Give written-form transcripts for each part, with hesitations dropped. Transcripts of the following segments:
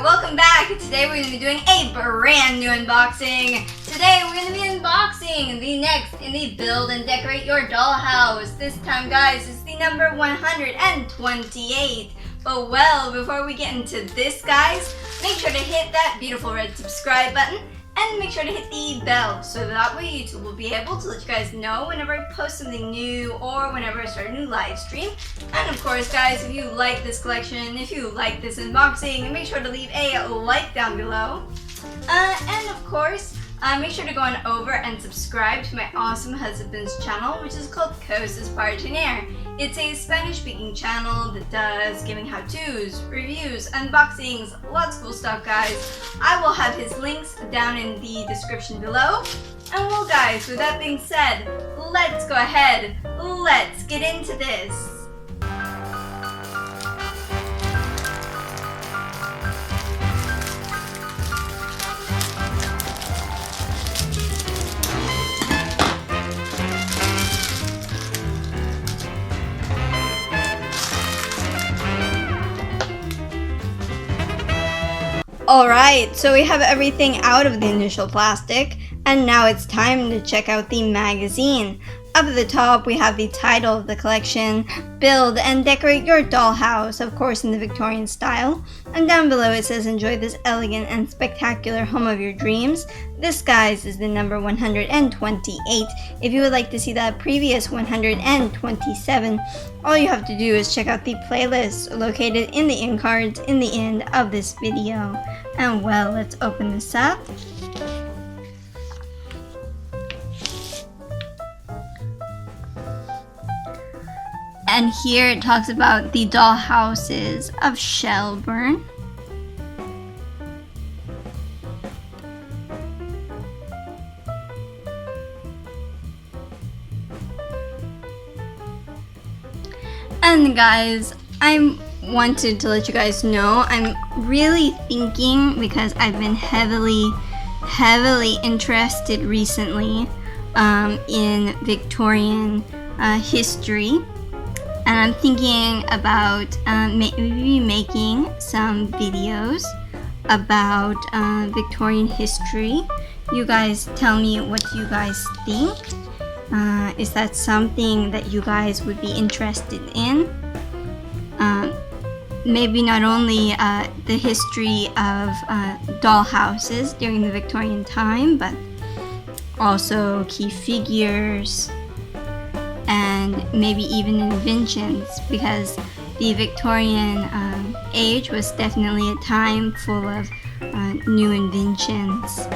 welcome back. Today we're going to be doing a brand new unboxing. Today we're going to be unboxing the next in the Build and Decorate Your Dollhouse. This time, guys, it's the number 128. But well, before we get into this, guys, make sure to hit that beautiful red subscribe button and make sure to hit the bell so that way YouTube will be able to let you guys know whenever I post something new or whenever I start a new live stream. And of course, guys, if you like this collection, if you like this unboxing, make sure to leave a like down below. And of course, make sure to go on over and subscribe to my awesome husband's channel, which is called Cosas para Tener. It's a Spanish-speaking channel that does giving how-tos, reviews, unboxings, lots of cool stuff, guys. I will have his links down in the description below. And well, guys, with that being said, let's go ahead. Let's get into this. Alright, so we have everything out of the initial plastic, and now it's time to check out the magazine. Up at the top, we have the title of the collection, Build and Decorate Your Dollhouse, of course in the Victorian style. And down below it says, enjoy this elegant and spectacular home of your dreams. This, guys, is the number 128. If you would like to see that previous 127, all you have to do is check out the playlist located in the end cards in the end of this video. And well, let's open this up. And here it talks about the dollhouses of Shelburne. And guys, I wanted to let you guys know I'm really thinking, because I've been heavily interested recently in Victorian history. And I'm thinking about maybe making some videos about Victorian history. You guys tell me what you guys think. Is that something that you guys would be interested in? Maybe not only the history of dollhouses during the Victorian time, but also key figures, and maybe even inventions, because the Victorian age was definitely a time full of new inventions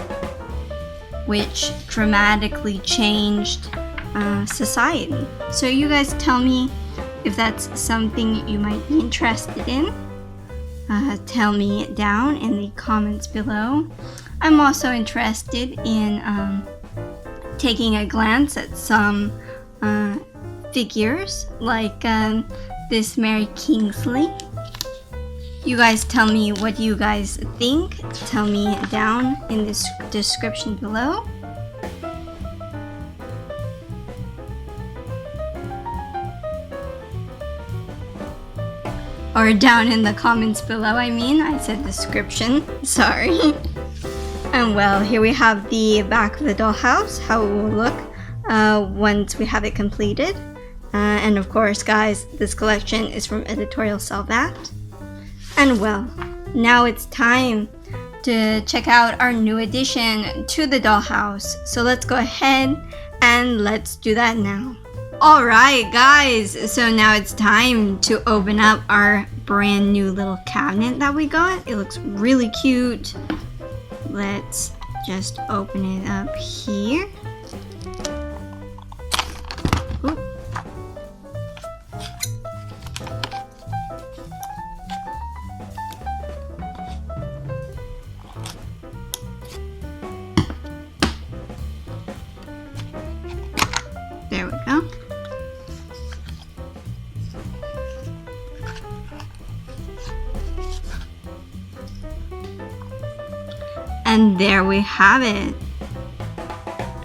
which dramatically changed society. So you guys tell me if that's something you might be interested in. Tell me down in the comments below. I'm also interested in taking a glance at some figures like this Mary Kingsley. You guys tell me what you guys think. Tell me down in the description below. Or down in the comments below, I mean. I said description, sorry. And well, here we have the back of the dollhouse, how it will look once we have it completed. And of course, guys, this collection is from Editorial Salvat. And well, now it's time to check out our new addition to the dollhouse. So let's go ahead and let's do that now. Alright guys, so now it's time to open up our brand new little cabinet that we got. It looks really cute. Let's just open it up here. Oop. There we go. And there we have it.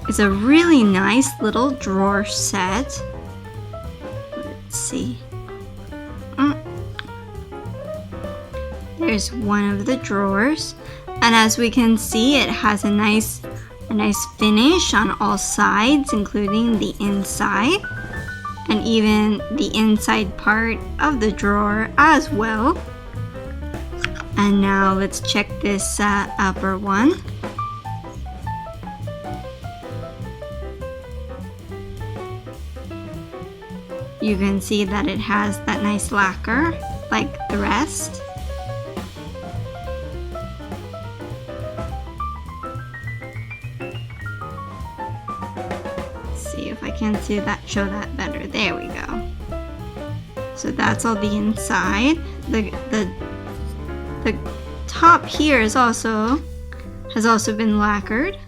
It's a really nice little drawer set. Let's see. is one of the drawers, and as we can see, it has a nice finish on all sides, including the inside and even the inside part of the drawer as well. And now let's check this upper one. You can see that it has that nice lacquer like the rest. See if I can show that better. There we go. So that's all the inside. The top here has also been lacquered.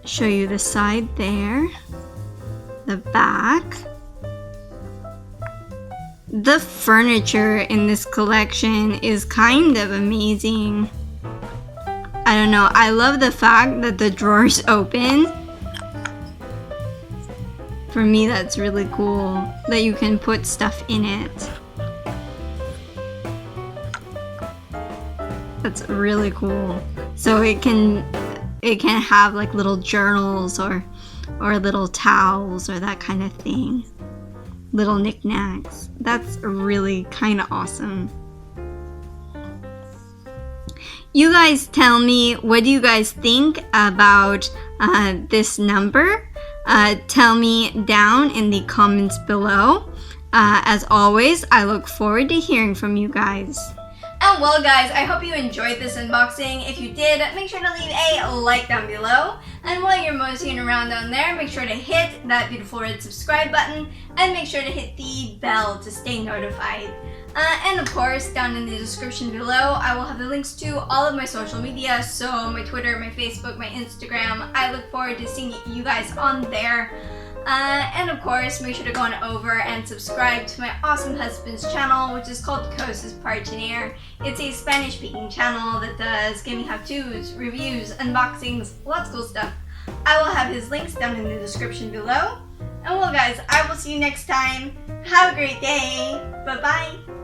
Show you the side there, the back. The furniture in this collection is kind of amazing. I don't know, I love the fact that the drawers open. For me, that's really cool, that you can put stuff in it. That's really cool. So it can have like little journals or little towels or that kind of thing. Little knickknacks. That's really kind of awesome. You guys tell me, what do you guys think about this number? Tell me down in the comments below. As always, I look forward to hearing from you guys. And well guys, I hope you enjoyed this unboxing. If you did, make sure to leave a like down below. And while you're moseying around down there, make sure to hit that beautiful red subscribe button and make sure to hit the bell to stay notified. And of course, down in the description below, I will have the links to all of my social media. So my Twitter, my Facebook, my Instagram. I look forward to seeing you guys on there. And of course, make sure to go on over and subscribe to my awesome husband's channel, which is called Cosas Partener. It's a Spanish-speaking channel that does gaming how-tos, reviews, unboxings, lots of cool stuff. I will have his links down in the description below. And well guys, I will see you next time. Have a great day. Bye-bye.